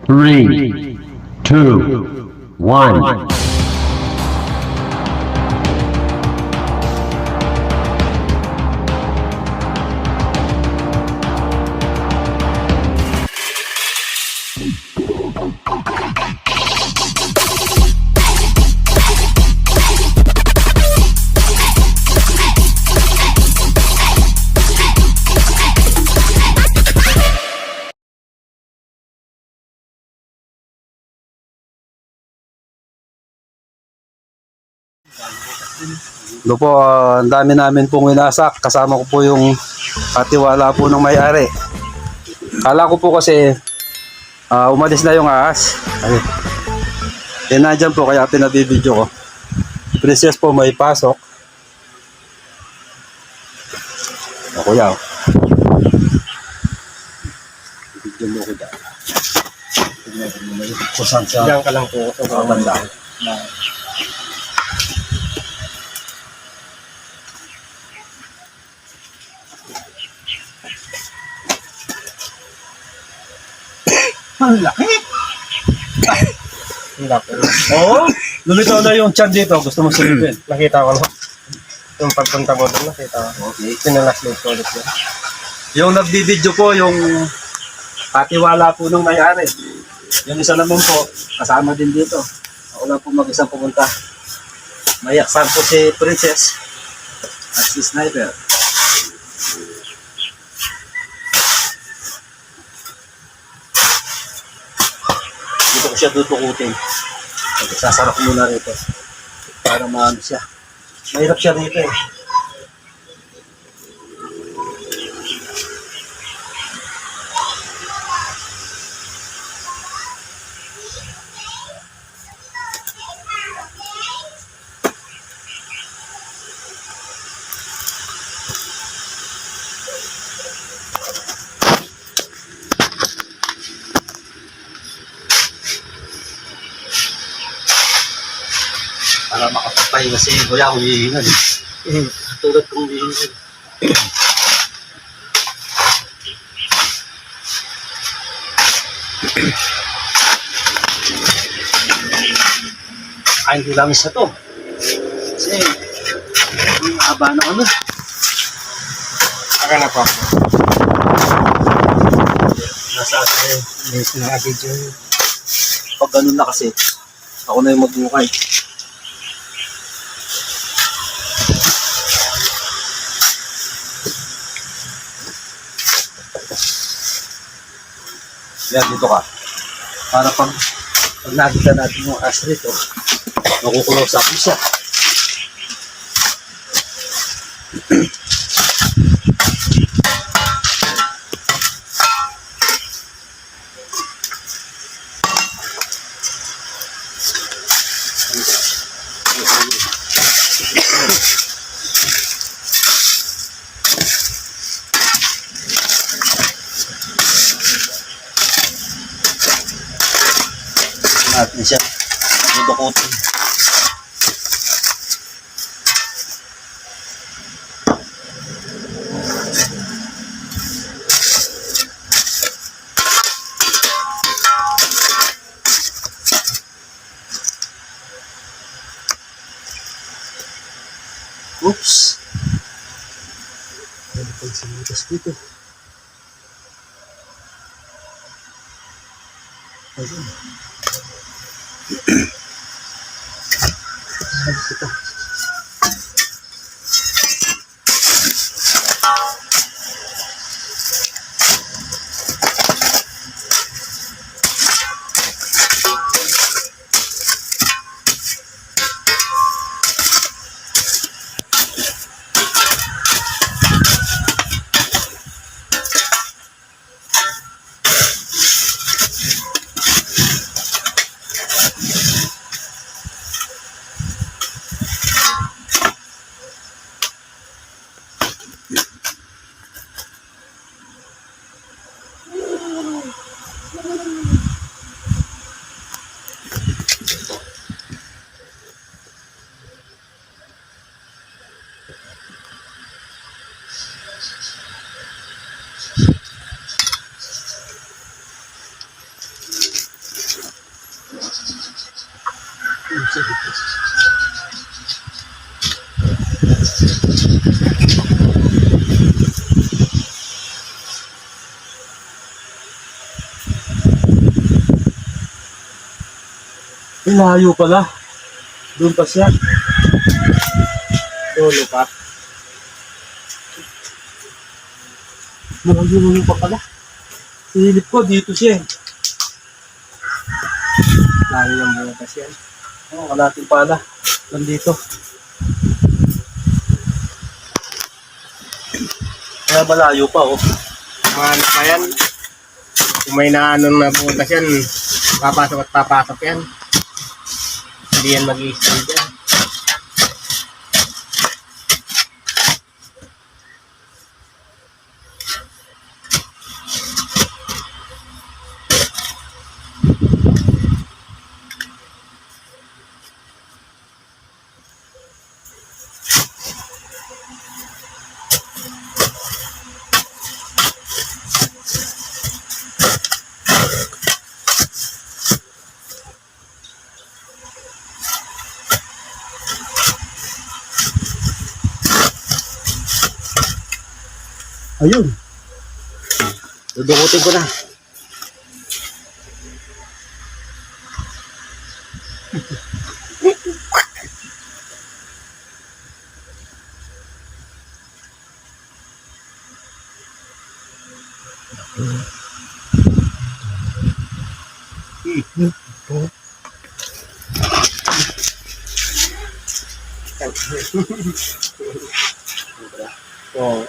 3, 2, 1. Ito po, ang dami namin pong winasak. Kasama ko po yung katiwala po ng may-ari. Kala ko po kasi umalis na yung ahas. Ay, nandyan po kaya pinabibidyo ko. Princess po may pasok. O kuya, video mo ko dyan. Kusang sa Diyan ka lang po. banda. Ang laki. Ang laki. Oo, lumitaw na yung chan dito. Gusto mo silipin? Nakita ko na. Yung pagpunta mo doon, nakita ko. Okay. Pinalaslit ko ulit yun. Yung nagbibideo po, yung katiwala po ng may-ari. Yung isa naman po, kasama din dito. Ako lang po mag-isang pumunta. May aksan po si Princess at si Sniper. Dito ko siya tutukutin. Sasarap muna rito. Para maano siya. Mahirap siya rito eh. Para makapagpahinga si Kuya kung hihingan. Tulad kong hihingan. Ay, hindi lang isa to. Kasi, ang haba na ano. Aka na po. Nasa akin. Yes, na-video. Pag ganun na kasi, ako na yung magbukay. Yan, dito ka. Para pag nakita natin yung ash rito, makukulong sa akin siya. Natin siya dudukutin. Oops. Ano pag sinitas dito? Ayun. Ito. Layo pala. Doon pa siya. Tulo pa. Malayo pa pala. Silip ko, dito siya. Layo ng butas yan. Oo, kalating pala. Nandito. Kaya malayo pa, oh. Maano pa yan. Kung may naano na butas yan, papasok at papasok yan. Hindi yan mag-i-stand yan. Ayun. Dudukutin ko na. So,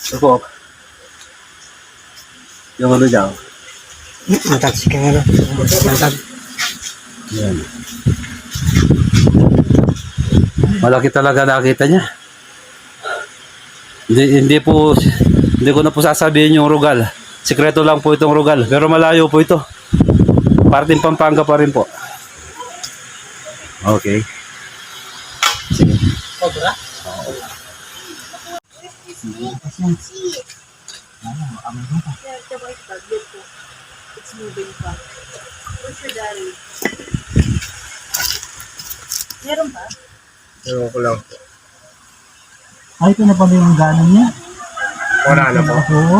Ito po. Yung ano dyan. matalsik ka nga. Yan. Malaki talaga nakita niya. Hindi ko na po sasabihin yung rugal. Sikreto lang po itong rugal. Pero malayo po ito. Parting Pampanga pa rin po. Okay. Sige. It's moving pa. Where's your daddy? Meron pa? Ewan ko lang. Ay, ito na pala yung gano'n niya. Wala na po. Oo.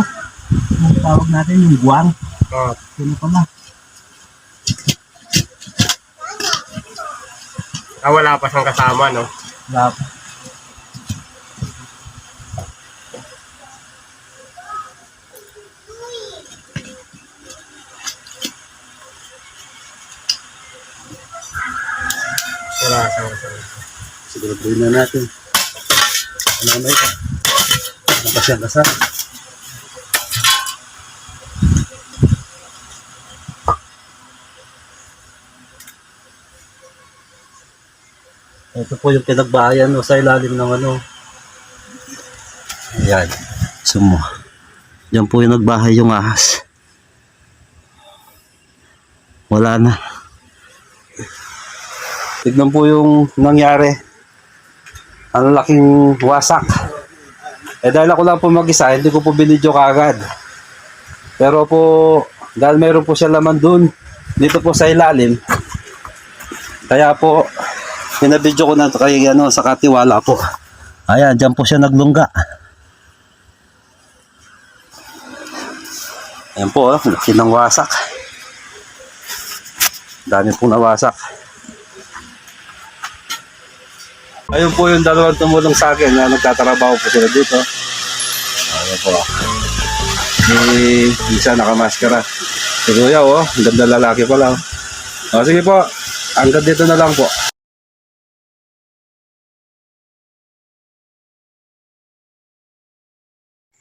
Ang tawag natin yung guwang. Oh, Ito na pala. wala pa siyang kasama, no? Lap. Wala siyang kasama. Siguraduhin na natin. Ano na ito? Napasyan ka sa? Ito po yung pinagbahayan no, sa ilalim ng ano. Ayan. Sumo. Diyan po yung nagbahay yung ahas. Wala na. Tignan po yung nangyari. Ang laking wasak. Dahil ako lang po mag-isa, hindi ko po binidyo kaagad. Pero po, dahil mayroon po siya laman dun, dito po sa ilalim. Kaya po, pinabidyo ko na kay sa katiwala po. Ayan, dyan po siya naglungga. Ayan po, laki ng wasak. Dami pong nawasak. Ayun po yung dalawang tumulong sa akin na nagtatrabaho po sila dito. Ayan po. Isa nakamaskara. Si Kuya, oh, ang ganda lalaki pala. O, sige po, hanggang dito na lang po.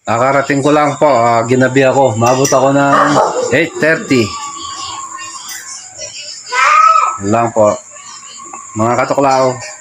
Nakarating ko lang po, ginabi ako. Maabot ako ng 8:30. Lang po. Mga katuklaw.